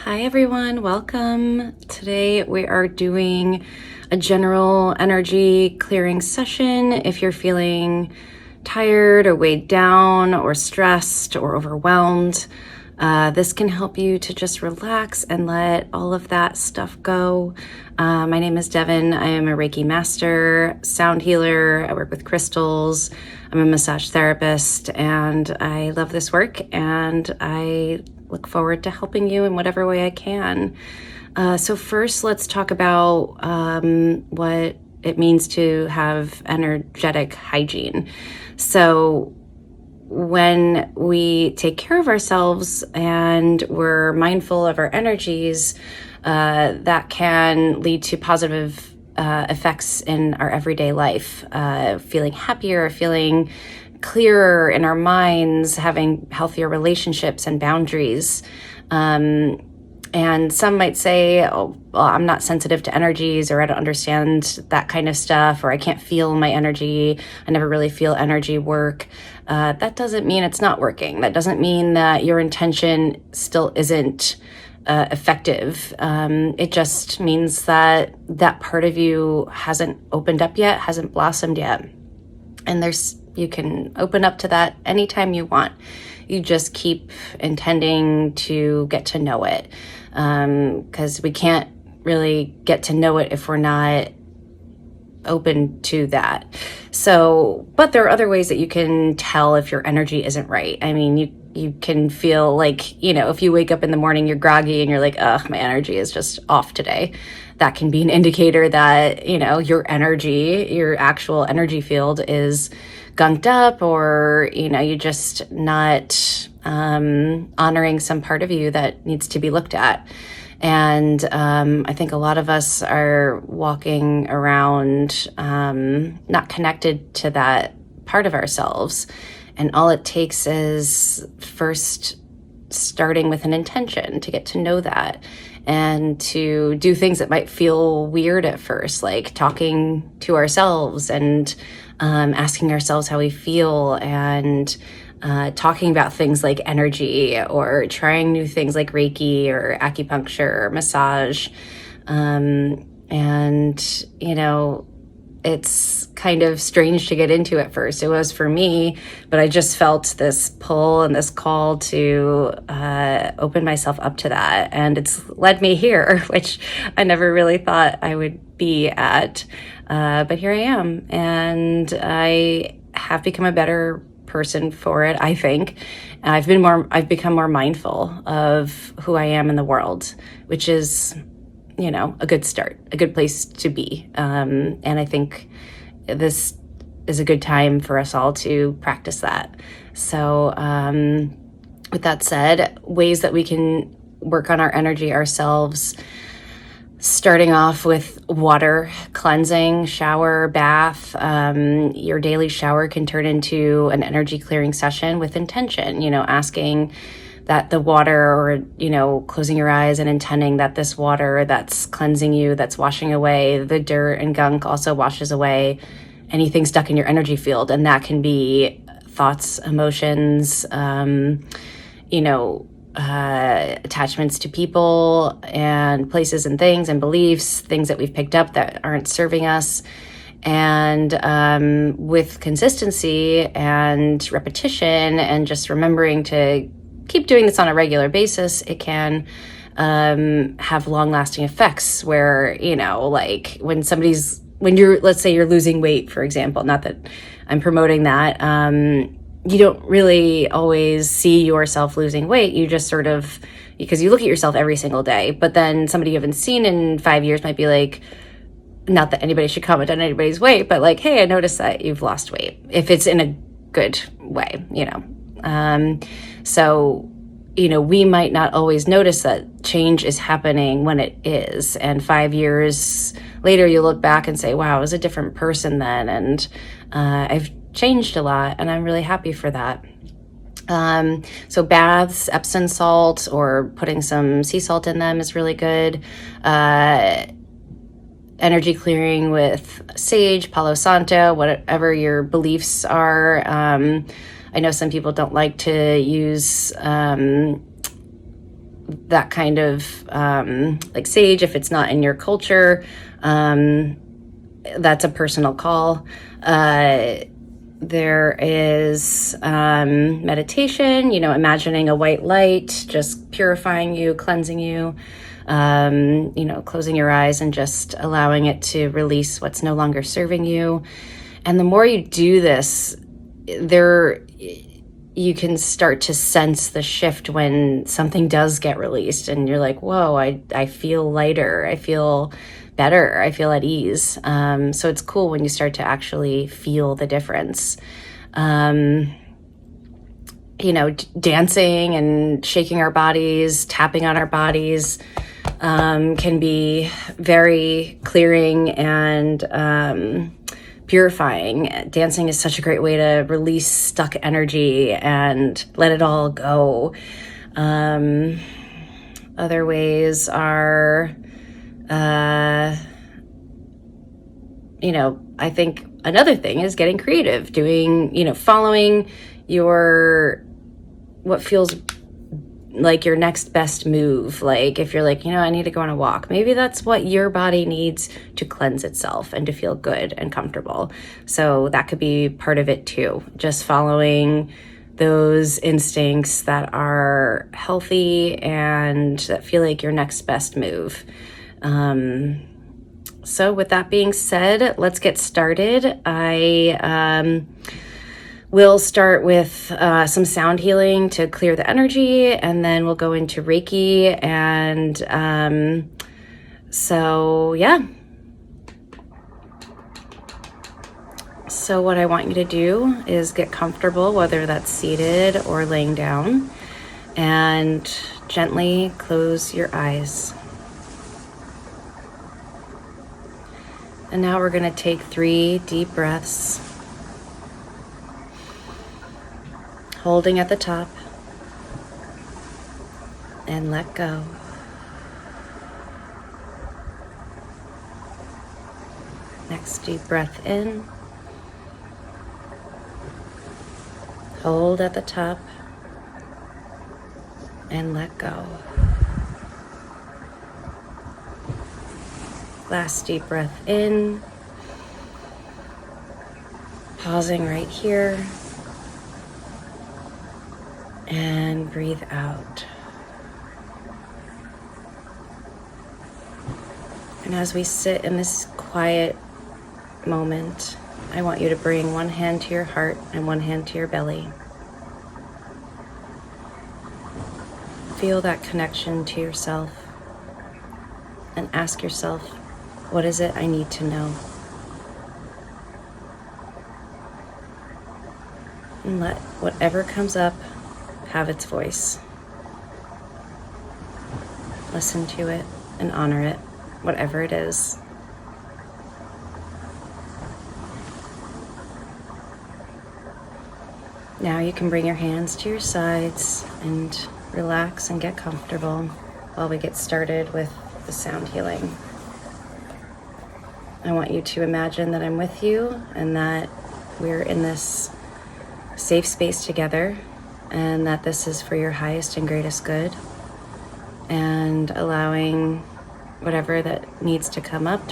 Hi everyone, welcome. Today we are doing a general energy clearing session. If you're feeling tired or weighed down or stressed or overwhelmed, this can help you to just relax and let all of that stuff go. My name is Devin. I am a Reiki master, sound healer. I work with crystals. I'm a massage therapist, and I love this work, and I look forward to helping you in whatever way I can. So first, let's talk about what it means to have energetic hygiene. So when we take care of ourselves and we're mindful of our energies, that can lead to positive effects in our everyday life, feeling happier, feeling clearer in our minds, having healthier relationships and boundaries. And some might say, oh, well, I'm not sensitive to energies, or I don't understand that kind of stuff, or I can't feel my energy. I never really feel energy work. That doesn't mean it's not working. That doesn't mean that your intention still isn't effective. It just means that that part of you hasn't opened up yet, hasn't blossomed yet. And you can open up to that anytime you want. You just keep intending to get to know it, because we can't really get to know it if we're not open to that. So, but there are other ways that you can tell if your energy isn't right. I mean, you can feel like, if you wake up in the morning, you're groggy and you're like, ugh, my energy is just off today. That can be an indicator that, your energy, your actual energy field is gunked up, or, you're just not honoring some part of you that needs to be looked at. And I think a lot of us are walking around not connected to that part of ourselves. And all it takes is first starting with an intention to get to know that, and to do things that might feel weird at first, like talking to ourselves and asking ourselves how we feel, and talking about things like energy, or trying new things like Reiki or acupuncture or massage. It's kind of strange to get into at first. It was for me, but I just felt this pull and this call to open myself up to that. And it's led me here, which I never really thought I would be at. But here I am, and I have become a better person for it, I think. I've become more mindful of who I am in the world, which is, a good start, a good place to be. And I think this is a good time for us all to practice that. So, with that said, ways that we can work on our energy ourselves, starting off with water, cleansing, shower, bath. Your daily shower can turn into an energy clearing session with intention, asking that the water, or, closing your eyes and intending that this water that's cleansing you, that's washing away the dirt and gunk, also washes away anything stuck in your energy field. And that can be thoughts, emotions, attachments to people and places and things and beliefs, things that we've picked up that aren't serving us. And with consistency and repetition, and just remembering to keep doing this on a regular basis, it can have long-lasting effects where, like let's say you're losing weight, for example, not that I'm promoting that, you don't really always see yourself losing weight. You just sort of, because you look at yourself every single day, but then somebody you haven't seen in 5 years might be like, not that anybody should comment on anybody's weight, but like, hey, I noticed that you've lost weight, if it's in a good way, So, we might not always notice that change is happening when it is. And 5 years later, you look back and say, wow, I was a different person then. And I've changed a lot, and I'm really happy for that. So baths, Epsom salt, or putting some sea salt in them is really good. Energy clearing with sage, Palo Santo, whatever your beliefs are. I know some people don't like to use that kind of like sage, if it's not in your culture, that's a personal call. There is meditation, imagining a white light, just purifying you, cleansing you, closing your eyes and just allowing it to release what's no longer serving you. And the more you do this, you can start to sense the shift when something does get released and you're like, whoa, I feel lighter. I feel better. I feel at ease. So it's cool when you start to actually feel the difference. Dancing and shaking our bodies, tapping on our bodies, can be very clearing and purifying. Dancing is such a great way to release stuck energy and let it all go. Other ways are, I think another thing is getting creative, doing, following what feels like your next best move. Like if you're like, I need to go on a walk, maybe that's what your body needs to cleanse itself and to feel good and comfortable. So that could be part of it too. Just following those instincts that are healthy and that feel like your next best move. So with that being said, let's get started. I we'll start with some sound healing to clear the energy, and then we'll go into Reiki. And so what I want you to do is get comfortable, whether that's seated or laying down, and gently close your eyes. And now we're going to take 3 deep breaths, holding at the top, and let go. Next deep breath in, hold at the top, and let go. Last deep breath in, pausing right here, and breathe out. And as we sit in this quiet moment, I want you to bring one hand to your heart and one hand to your belly. Feel that connection to yourself and ask yourself, what is it I need to know? And let whatever comes up have its voice. Listen to it and honor it, whatever it is. Now you can bring your hands to your sides and relax and get comfortable while we get started with the sound healing. I want you to imagine that I'm with you and that we're in this safe space together, and that this is for your highest and greatest good, and allowing whatever that needs to come up,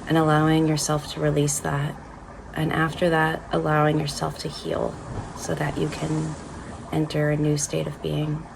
and allowing yourself to release that. And after that, allowing yourself to heal so that you can enter a new state of being.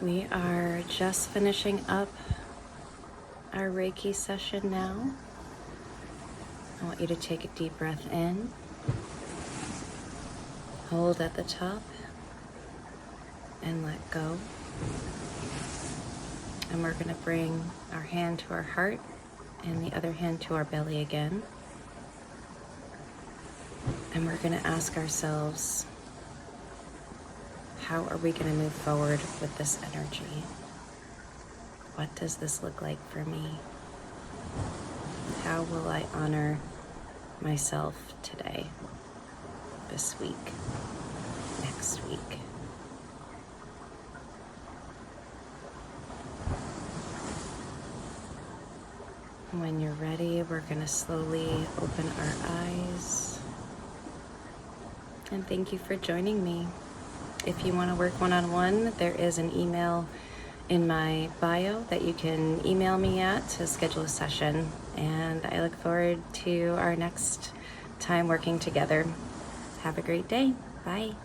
We are just finishing up our Reiki session now. I want you to take a deep breath in, hold at the top, and let go. And we're going to bring our hand to our heart and the other hand to our belly again. And we're going to ask ourselves, how are we going to move forward with this energy? What does this look like for me? How will I honor myself today, this week, next week? When you're ready, we're going to slowly open our eyes. And thank you for joining me. If you want to work one-on-one, there is an email in my bio that you can email me at to schedule a session. And I look forward to our next time working together. Have a great day. Bye.